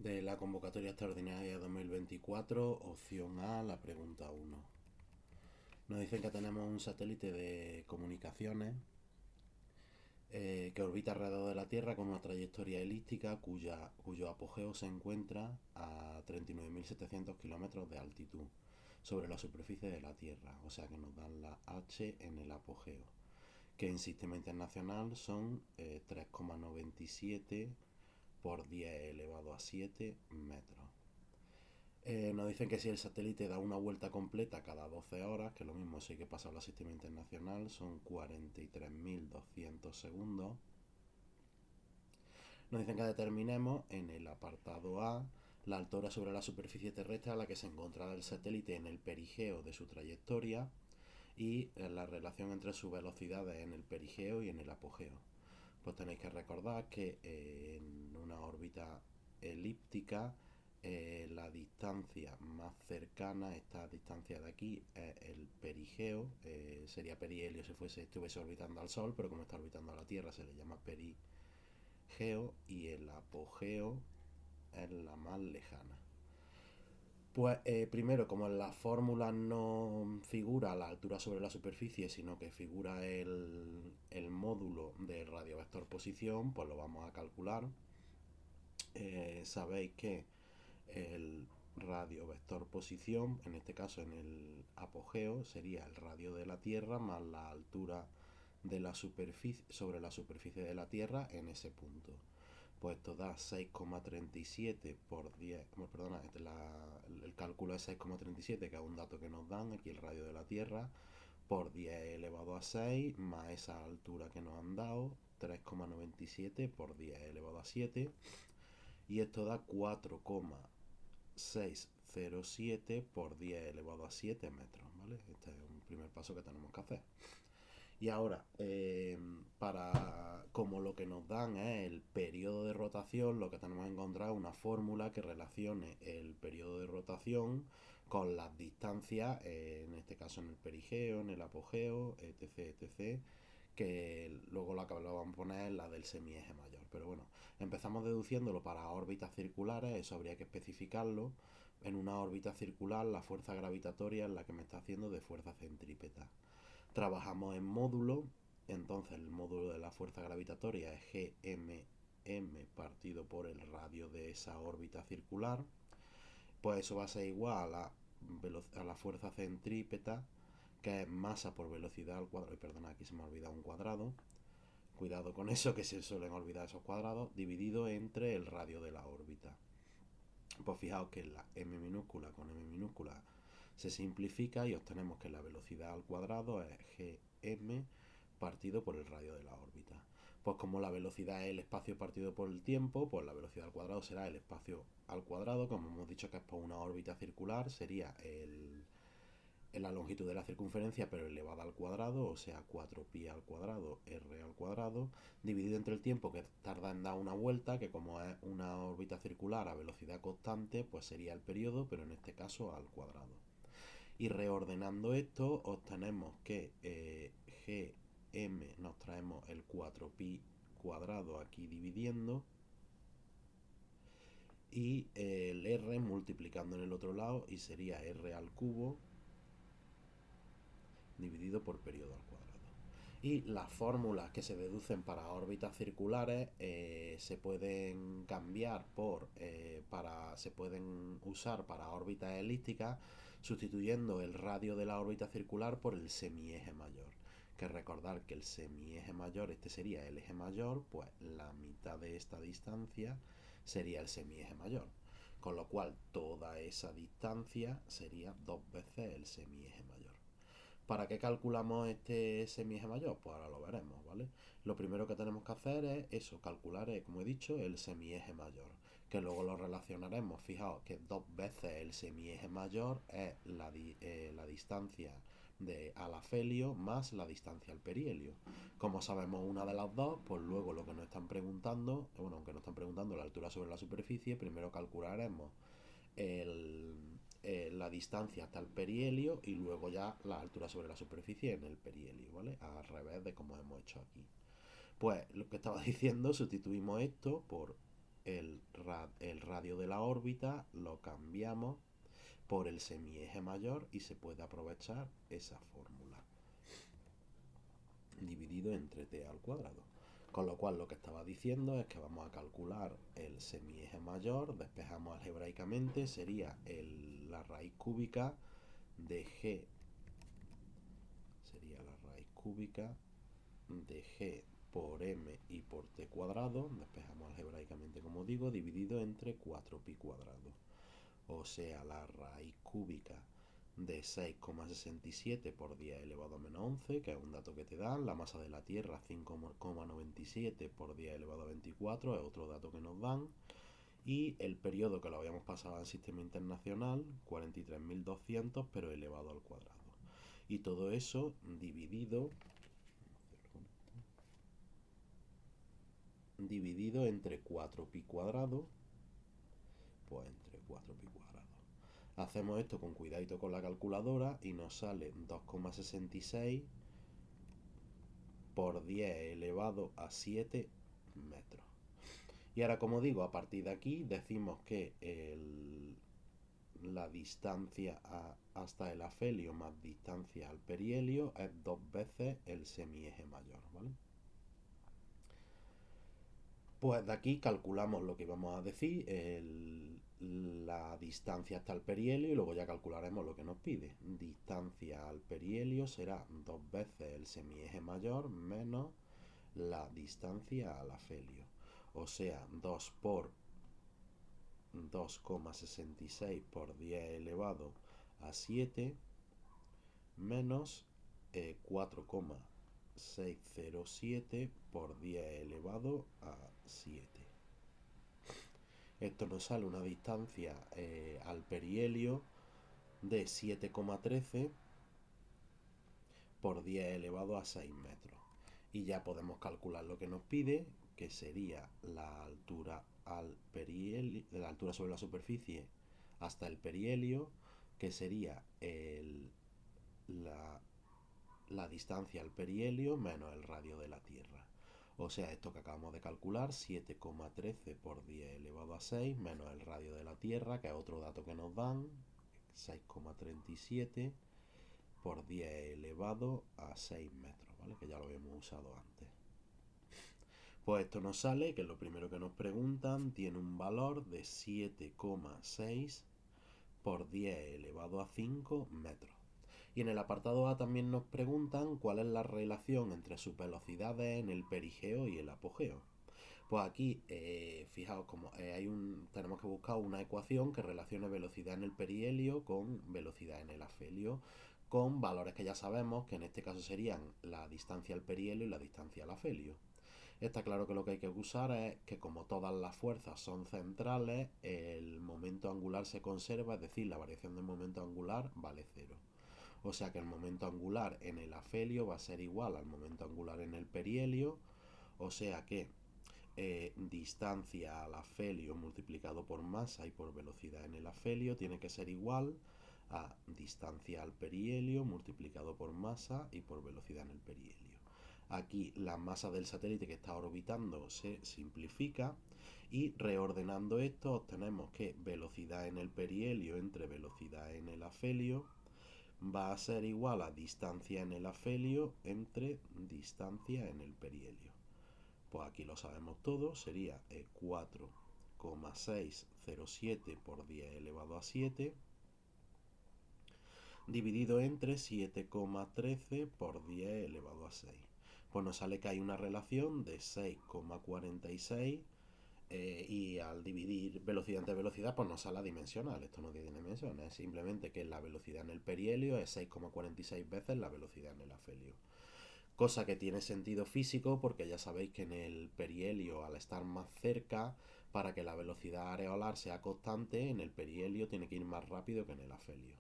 De la convocatoria extraordinaria 2024, opción A, la pregunta 1. Nos dicen que tenemos un satélite de comunicaciones que orbita alrededor de la Tierra con una trayectoria elíptica cuyo apogeo se encuentra a 39.700 kilómetros de altitud sobre la superficie de la Tierra, o sea que nos dan la H en el apogeo, que en sistema internacional son 3,97 por 10 elevado a 7 metros. Nos dicen que si el satélite da una vuelta completa cada 12 horas, que lo mismo si hay que pasar al sistema internacional, son 43.200 segundos. Nos dicen que determinemos en el apartado A la altura sobre la superficie terrestre a la que se encontrará el satélite en el perigeo de su trayectoria y la relación entre sus velocidades en el perigeo y en el apogeo. Pues tenéis que recordar que en una órbita elíptica la distancia más cercana, esta distancia de aquí, es el perigeo. Sería perihelio si estuviese orbitando al Sol, pero como está orbitando a la Tierra se le llama perigeo, y el apogeo es la más lejana. Pues primero, como en la fórmula no figura la altura sobre la superficie, sino que figura el módulo de radio vector posición, pues lo vamos a calcular. Sabéis que el radio vector posición, en este caso en el apogeo, sería el radio de la Tierra más la altura de la superficie sobre la superficie de la Tierra en ese punto. Pues esto da 6,37 por 10. Bueno, perdona, el cálculo es 6,37, que es un dato que nos dan, aquí el radio de la Tierra, por 10 elevado a 6, más esa altura que nos han dado, 3,97 por 10 elevado a 7, y esto da 4,607 por 10 elevado a 7 metros, ¿vale? Este es un primer paso que tenemos que hacer. Y ahora, como lo que nos dan es el periodo de rotación, lo que tenemos que encontrar es una fórmula que relacione el periodo de rotación con las distancias, en este caso en el perigeo, en el apogeo, etc, etc, que luego la que lo vamos a poner es la del semieje mayor. Pero bueno, empezamos deduciéndolo para órbitas circulares, eso habría que especificarlo. En una órbita circular, la fuerza gravitatoria es la que me está haciendo de fuerza centrípeta. Trabajamos en módulo, entonces el módulo de la fuerza gravitatoria es Gmm partido por el radio de esa órbita circular. Pues eso va a ser igual a la fuerza centrípeta, que es masa por velocidad al cuadrado. Perdona, aquí se me ha olvidado un cuadrado. Cuidado con eso, que se suelen olvidar esos cuadrados. Dividido entre el radio de la órbita. Pues fijaos que la m minúscula con m minúscula se simplifica y obtenemos que la velocidad al cuadrado es gm partido por el radio de la órbita. Pues como la velocidad es el espacio partido por el tiempo, pues la velocidad al cuadrado será el espacio al cuadrado. Como hemos dicho que es por una órbita circular, sería la longitud de la circunferencia pero elevada al cuadrado, o sea 4pi al cuadrado r al cuadrado, dividido entre el tiempo que tarda en dar una vuelta, que como es una órbita circular a velocidad constante, pues sería el periodo, pero en este caso al cuadrado. Y reordenando esto, obtenemos que gm nos traemos el 4pi cuadrado aquí dividiendo, y el r multiplicando en el otro lado, y sería r al cubo dividido por periodo al cuadrado. Y las fórmulas que se deducen para órbitas circulares se pueden cambiar se pueden usar para órbitas elípticas, sustituyendo el radio de la órbita circular por el semieje mayor. Que recordar que el semieje mayor, este sería el eje mayor, pues la mitad de esta distancia sería el semieje mayor. Con lo cual toda esa distancia sería dos veces el semieje mayor. ¿Para qué calculamos este semieje mayor? Pues ahora lo veremos, ¿vale? Lo primero que tenemos que hacer es eso, calcular, como he dicho, el semieje mayor, que luego lo relacionaremos. Fijaos que dos veces el semieje mayor es la distancia al afelio más la distancia al perihelio. Como sabemos una de las dos, pues luego lo que nos están preguntando, bueno, aunque nos están preguntando la altura sobre la superficie, primero calcularemos el, la distancia hasta el perihelio y luego ya la altura sobre la superficie en el perihelio, ¿vale? Al revés de como hemos hecho aquí. Pues lo que estaba diciendo, sustituimos esto por el radio de la órbita lo cambiamos por el semieje mayor y se puede aprovechar esa fórmula dividido entre t al cuadrado. Con lo cual lo que estaba diciendo es que vamos a calcular el semieje mayor, despejamos algebraicamente, sería la raíz cúbica de g, sería la raíz cúbica de g por m y por t cuadrado, despejamos algebraicamente como digo, dividido entre 4pi cuadrado. O sea, la raíz cúbica de 6,67 por 10 elevado a menos 11, que es un dato que te dan. La masa de la Tierra 5,97 por 10 elevado a 24, es otro dato que nos dan. Y el periodo que lo habíamos pasado al sistema internacional, 43.200, pero elevado al cuadrado. Y todo eso dividido entre 4pi cuadrado, pues entre 4pi cuadrado. Hacemos esto con cuidadito con la calculadora y nos sale 2,66 por 10 elevado a 7 metros. Y ahora, como digo, a partir de aquí decimos que la distancia hasta el afelio más distancia al perihelio es 2 veces el semieje mayor, ¿vale? Pues de aquí calculamos lo que íbamos a decir, la distancia hasta el perihelio, y luego ya calcularemos lo que nos pide. Distancia al perihelio será 2 veces el semieje mayor menos la distancia al afelio. O sea, 2 por 2,66 por 10 elevado a 7 menos 4,607 por 10 elevado a 7. Esto nos sale una distancia al perihelio de 7,13 por 10 elevado a 6 metros. Y ya podemos calcular lo que nos pide, que sería la altura al perihelio, la altura sobre la superficie hasta el perihelio, que sería la distancia al perihelio menos el radio de la Tierra. O sea, esto que acabamos de calcular, 7,13 por 10 elevado a 6 menos el radio de la Tierra, que es otro dato que nos dan, 6,37 por 10 elevado a 6 metros, ¿vale? Que ya lo habíamos usado antes. Pues esto nos sale que lo primero que nos preguntan tiene un valor de 7,6 por 10 elevado a 5 metros. Y en el apartado A también nos preguntan cuál es la relación entre sus velocidades en el perigeo y el apogeo. Pues aquí, fijaos, como tenemos que buscar una ecuación que relacione velocidad en el perihelio con velocidad en el afelio, con valores que ya sabemos, que en este caso serían la distancia al perihelio y la distancia al afelio. Está claro que lo que hay que usar es que, como todas las fuerzas son centrales, el momento angular se conserva, es decir, la variación del momento angular vale 0. O sea que el momento angular en el afelio va a ser igual al momento angular en el perihelio, o sea que distancia al afelio multiplicado por masa y por velocidad en el afelio tiene que ser igual a distancia al perihelio multiplicado por masa y por velocidad en el perihelio. Aquí la masa del satélite que está orbitando se simplifica y, reordenando esto, obtenemos que velocidad en el perihelio entre velocidad en el afelio va a ser igual a distancia en el afelio entre distancia en el perihelio. Pues aquí lo sabemos todo, sería 4,607 por 10 elevado a 7 dividido entre 7,13 por 10 elevado a 6. Pues nos sale que hay una relación de 6,46 y al dividir velocidad entre velocidad pues nos sale adimensional. Esto no tiene dimensiones, es simplemente que la velocidad en el perihelio es 6,46 veces la velocidad en el afelio. Cosa que tiene sentido físico porque ya sabéis que en el perihelio, al estar más cerca, para que la velocidad areolar sea constante, en el perihelio tiene que ir más rápido que en el afelio.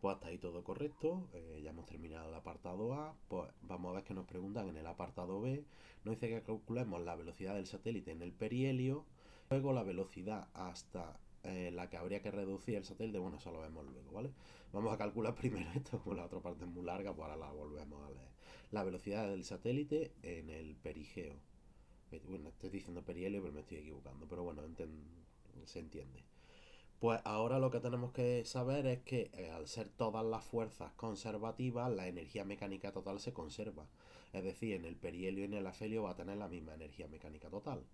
Pues hasta ahí todo correcto, ya hemos terminado el apartado A. Pues vamos a ver que nos preguntan en el apartado B. Nos dice que calculemos la velocidad del satélite en el perihelio, luego la velocidad hasta la que habría que reducir el satélite. Bueno, eso lo vemos luego, ¿vale? Vamos a calcular primero esto, como la otra parte es muy larga, pues ahora la volvemos a leer. La velocidad del satélite en el perigeo. Bueno, estoy diciendo perihelio, pero me estoy equivocando. Pero bueno, se entiende. Pues ahora lo que tenemos que saber es que al ser todas las fuerzas conservativas, la energía mecánica total se conserva. Es decir, en el perihelio y en el afelio va a tener la misma energía mecánica total.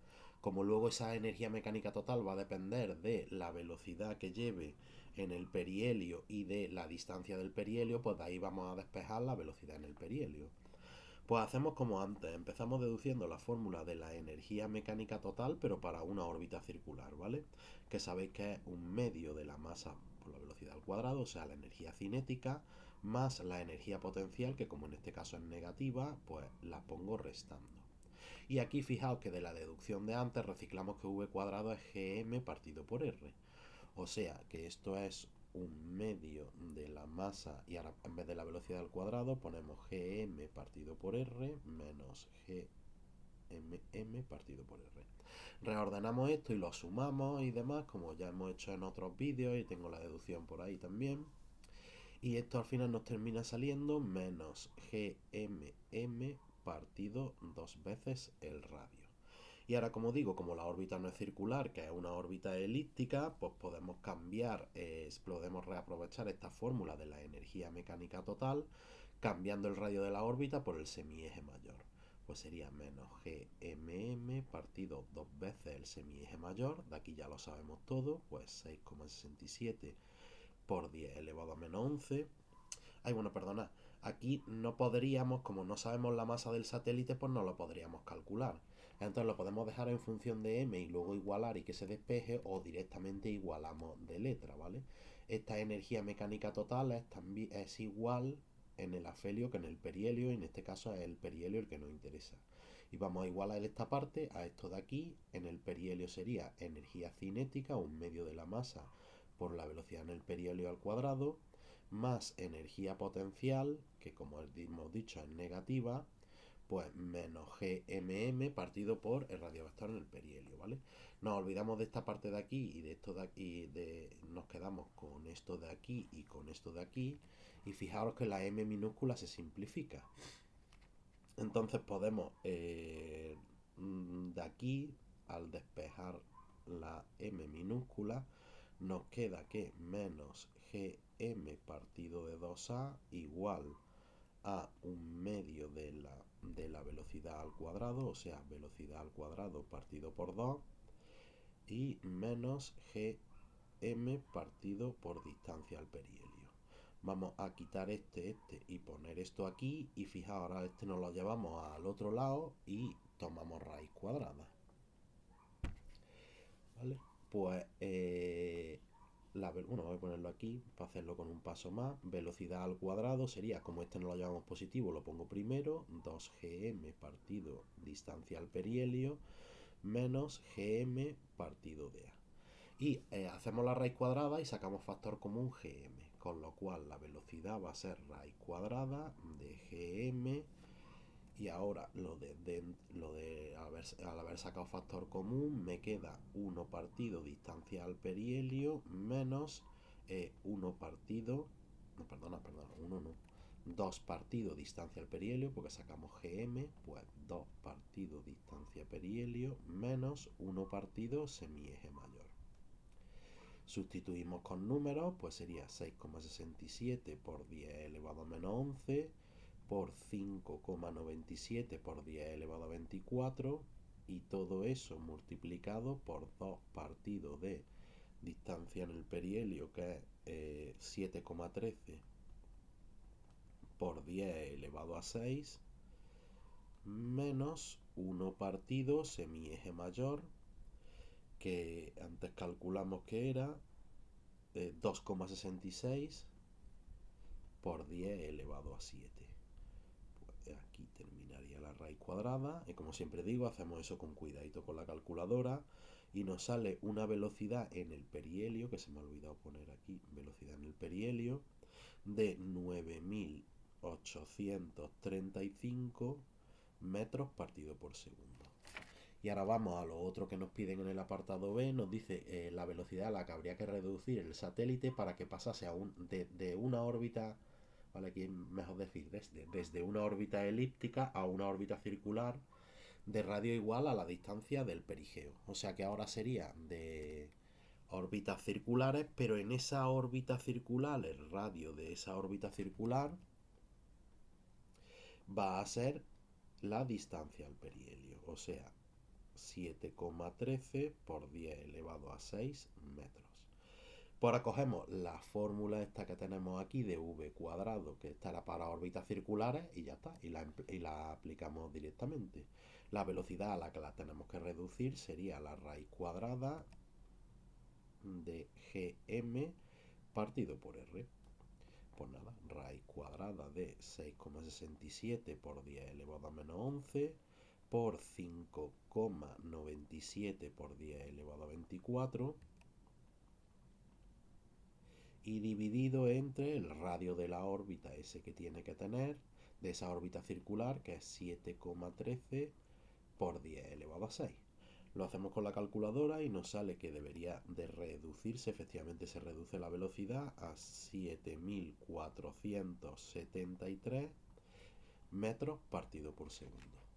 Como luego esa energía mecánica total va a depender de la velocidad que lleve en el perihelio y de la distancia del perihelio, pues de ahí vamos a despejar la velocidad en el perihelio. Pues hacemos como antes, empezamos deduciendo la fórmula de la energía mecánica total, pero para una órbita circular, ¿vale? Que sabéis que es un medio de la masa por la velocidad al cuadrado, o sea, la energía cinética, más la energía potencial, que como en este caso es negativa, pues la pongo restando. Y aquí fijaos que de la deducción de antes reciclamos que v cuadrado es gm partido por r. O sea que esto es un medio de la masa y ahora en vez de la velocidad al cuadrado ponemos gm partido por r menos gmm partido por r. Reordenamos esto y lo sumamos y demás, como ya hemos hecho en otros vídeos, y tengo la deducción por ahí también. Y esto al final nos termina saliendo menos gmm partido dos veces el radio. Y ahora, como digo, como la órbita no es circular, que es una órbita elíptica, pues podemos cambiar, podemos reaprovechar esta fórmula de la energía mecánica total, cambiando el radio de la órbita por el semieje mayor. Pues sería menos gmm partido dos veces el semieje mayor, de aquí ya lo sabemos todo, pues 6,67 por 10 elevado a menos 11. Ay, bueno, perdona, aquí no podríamos, como no sabemos la masa del satélite, pues no lo podríamos calcular. Entonces lo podemos dejar en función de m y luego igualar y que se despeje, o directamente igualamos de letra, ¿vale? Esta energía mecánica total es igual en el afelio que en el perihelio, y en este caso es el perihelio el que nos interesa. Y vamos a igualar esta parte a esto de aquí. En el perihelio sería energía cinética, un medio de la masa por la velocidad en el perihelio al cuadrado, más energía potencial, que como hemos dicho es negativa, pues menos gmm partido por el radiovector en el perihelio, ¿vale? Nos olvidamos de esta parte de aquí y de esto de aquí, nos quedamos con esto de aquí y con esto de aquí, y fijaros que la m minúscula se simplifica. Entonces podemos de aquí, al despejar la m minúscula, nos queda que menos gm partido de 2a igual a un medio de la velocidad al cuadrado, o sea, velocidad al cuadrado partido por 2, y menos gm partido por distancia al perihelio. Vamos a quitar este y poner esto aquí, y fijaos, ahora este nos lo llevamos al otro lado y tomamos raíz cuadrada. ¿Vale? Pues bueno, voy a ponerlo aquí para hacerlo con un paso más. Velocidad al cuadrado sería, como este no lo llevamos positivo, lo pongo primero, 2gm partido distancia al perihelio menos gm partido de a. Y hacemos la raíz cuadrada y sacamos factor común gm, con lo cual la velocidad va a ser raíz cuadrada de gm. Y ahora al haber sacado factor común, me queda 1 partido distancia al perihelio menos 1 partido, no, perdona, 1 no, 2 partido distancia al perihelio, porque sacamos gm, pues 2 partido distancia perihelio menos 1 partido semieje mayor. Sustituimos con números, pues sería 6,67 por 10 elevado a menos 11 por 5,97 por 10 elevado a 24, y todo eso multiplicado por 2 partido de distancia en el perihelio, que es 7,13 por 10 elevado a 6, menos 1 partido semieje mayor, que antes calculamos que era 2,66 por 10 elevado a 7. Pues aquí terminaría la raíz cuadrada, y como siempre digo, hacemos eso con cuidadito con la calculadora, y nos sale una velocidad en el perihelio, que se me ha olvidado poner aquí, velocidad en el perihelio, de 9.835 metros partido por segundo. Y ahora vamos a lo otro que nos piden en el apartado B. Nos dice la velocidad a la que habría que reducir el satélite para que pasase de una órbita, ¿vale? Aquí es mejor decir desde una órbita elíptica a una órbita circular, de radio igual a la distancia del perigeo. O sea que ahora sería de órbitas circulares, pero en esa órbita circular, el radio de esa órbita circular va a ser la distancia al perihelio, o sea, 7,13 por 10 elevado a 6 metros. Pues ahora cogemos la fórmula esta que tenemos aquí de v cuadrado, que estará para órbitas circulares, y ya está, y la aplicamos directamente. La velocidad a la que la tenemos que reducir sería la raíz cuadrada de gm partido por r. Pues nada, raíz cuadrada de 6,67 por 10 elevado a menos 11 por 5,97 por 10 elevado a 24 y dividido entre el radio de la órbita ese que tiene que tener, de esa órbita circular, que es 7,13 por 10 elevado a 6. Lo hacemos con la calculadora y nos sale que debería de reducirse, efectivamente se reduce la velocidad a 7.473 metros partido por segundo.